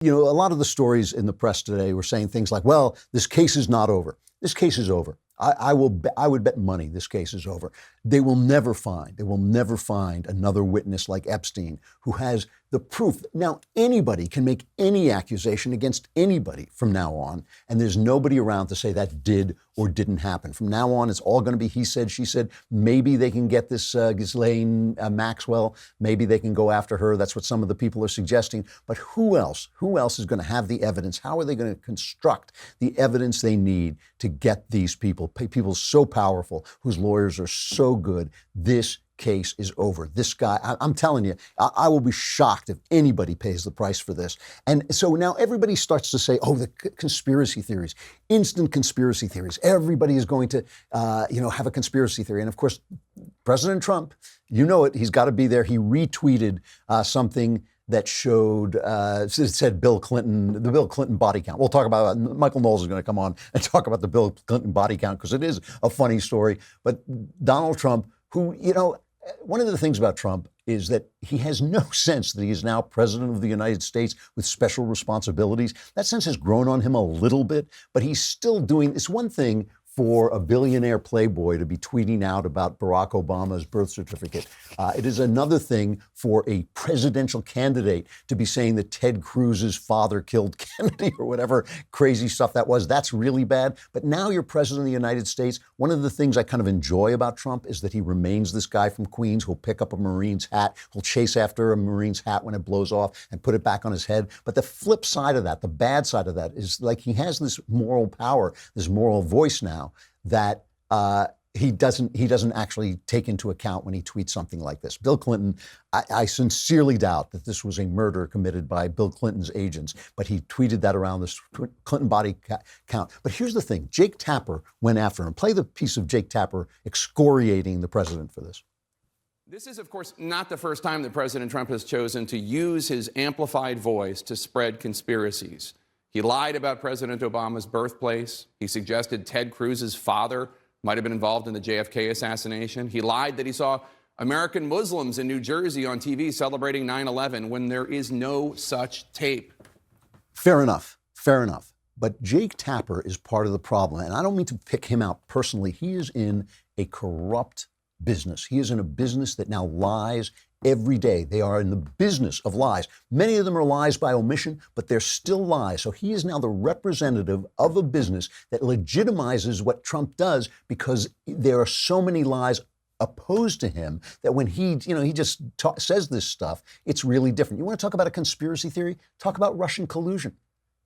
You know, a lot of the stories in the press today were saying things like, well, this case is not over. This case is over. I would bet money this case is over. They will never find another witness like Epstein who has the proof. Now, anybody can make any accusation against anybody from now on, and there's nobody around to say that did or didn't happen. From now on, it's all going to be he said, she said. Maybe they can get this Ghislaine Maxwell. Maybe they can go after her. That's what some of the people are suggesting. But who else? Who else is going to have the evidence? How are they going to construct the evidence they need to get these people so powerful, whose lawyers are so good? This case is over. This guy, I'm telling you, I will be shocked if anybody pays the price for this. And so now everybody starts to say, oh, the conspiracy theories, instant conspiracy theories. Everybody is going to, have a conspiracy theory. And of course, President Trump, you know it, he's got to be there. He retweeted something that showed, it said Bill Clinton, the Bill Clinton body count. We'll talk about, Michael Knowles is going to come on and talk about the Bill Clinton body count because it is a funny story. But Donald Trump, who, one of the things about Trump is that he has no sense that he is now president of the United States with special responsibilities. That sense has grown on him a little bit, but he's still doing, it's one thing for a billionaire playboy to be tweeting out about Barack Obama's birth certificate. It is another thing for a presidential candidate to be saying that Ted Cruz's father killed Kennedy or whatever crazy stuff that was. That's really bad. But now you're president of the United States. One of the things I kind of enjoy about Trump is that he remains this guy from Queens who'll pick up a Marine's hat, who'll chase after a Marine's hat when it blows off and put it back on his head. But the flip side of that, the bad side of that, is like he has this moral power, this moral voice now that he doesn't actually take into account when he tweets something like this. Bill Clinton, I sincerely doubt that this was a murder committed by Bill Clinton's agents, but he tweeted that around this Clinton body count. But here's the thing, Jake Tapper went after him. Play the piece of Jake Tapper excoriating the president for this. This is, of course, not the first time that President Trump has chosen to use his amplified voice to spread conspiracies. He lied about President Obama's birthplace. He suggested Ted Cruz's father might have been involved in the JFK assassination. He lied that he saw American Muslims in New Jersey on TV celebrating 9/11 when there is no such tape. Fair enough. But Jake Tapper is part of the problem. And I don't mean to pick him out personally. He is in a corrupt business. He is in a business that now lies every day. They are in the business of lies. Many of them are lies by omission, but they're still lies. So he is now the representative of a business that legitimizes what Trump does because there are so many lies opposed to him that when he just says this stuff, it's really different. You want to talk about a conspiracy theory? Talk about Russian collusion.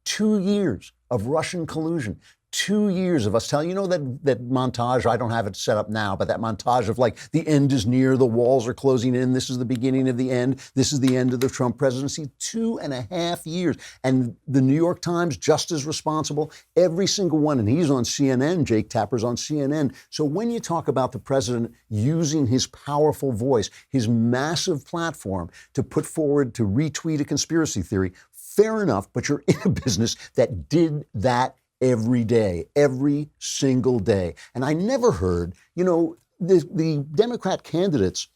2 years of Russian collusion. 2 years of us telling, that montage, I don't have it set up now, but that montage of like, the end is near, the walls are closing in, this is the beginning of the end, this is the end of the Trump presidency, 2.5 years. And the New York Times, just as responsible, every single one, and he's on CNN, Jake Tapper's on CNN. So when you talk about the president using his powerful voice, his massive platform to put forward, to retweet a conspiracy theory, fair enough, but you're in a business that did that every day, every single day. And I never heard, the Democrat candidates,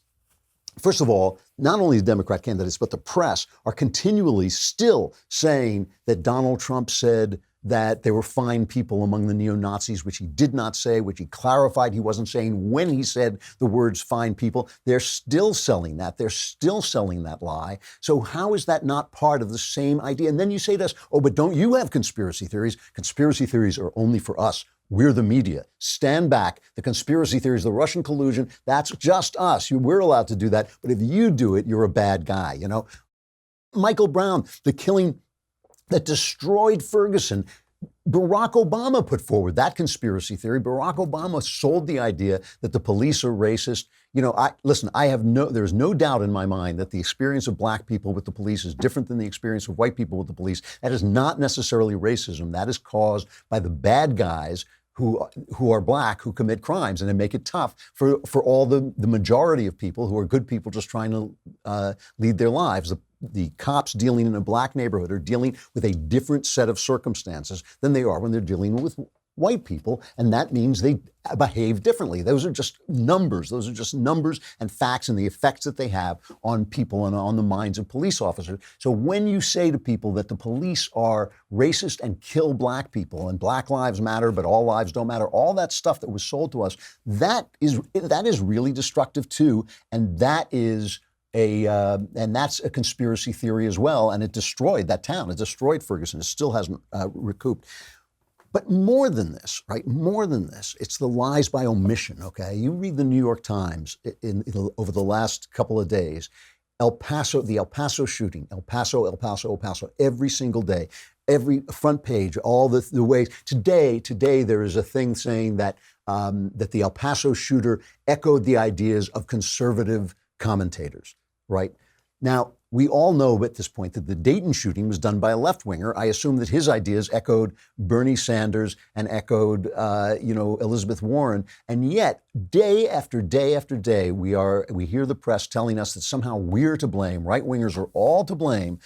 first of all, not only the Democrat candidates, but the press are continually still saying that Donald Trump said that there were fine people among the neo-Nazis, which he did not say, which he clarified he wasn't saying when he said the words fine people. They're still selling that. They're still selling that lie. So how is that not part of the same idea? And then you say to us, oh, but don't you have conspiracy theories? Conspiracy theories are only for us. We're the media. Stand back. The conspiracy theories, the Russian collusion, that's just us. We're allowed to do that. But if you do it, you're a bad guy, Michael Brown, the killing that destroyed Ferguson. Barack Obama put forward that conspiracy theory. Barack Obama sold the idea that the police are racist. There's no doubt in my mind that the experience of black people with the police is different than the experience of white people with the police. That is not necessarily racism. That is caused by the bad guys who are black, who commit crimes, and they make it tough for all the majority of people who are good people just trying to lead their lives. The cops dealing in a black neighborhood are dealing with a different set of circumstances than they are when they're dealing with white people, and that means they behave differently. Those are just numbers. Those are just numbers and facts and the effects that they have on people and on the minds of police officers. So when you say to people that the police are racist and kill black people and Black Lives Matter, but all lives don't matter, all that stuff that was sold to us, that is really destructive too, and that is and that's a conspiracy theory as well, and it destroyed that town. It destroyed Ferguson. It still hasn't recouped. But more than this, right? More than this, it's the lies by omission, okay? You read the New York Times over the last couple of days, the El Paso shooting, El Paso, every single day, every front page, all the ways. Today there is a thing saying that the El Paso shooter echoed the ideas of conservative commentators, right? Now, we all know at this point that the Dayton shooting was done by a left-winger. I assume that his ideas echoed Bernie Sanders and echoed, Elizabeth Warren. And yet, day after day after day, we hear the press telling us that somehow we're to blame. Right-wingers are all to blame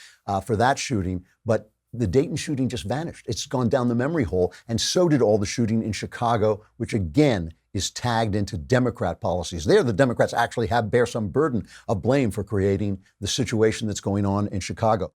for that shooting. But the Dayton shooting just vanished. It's gone down the memory hole. And so did all the shooting in Chicago, which again is tagged into Democrat policies. There, the Democrats actually bear some burden of blame for creating the situation that's going on in Chicago.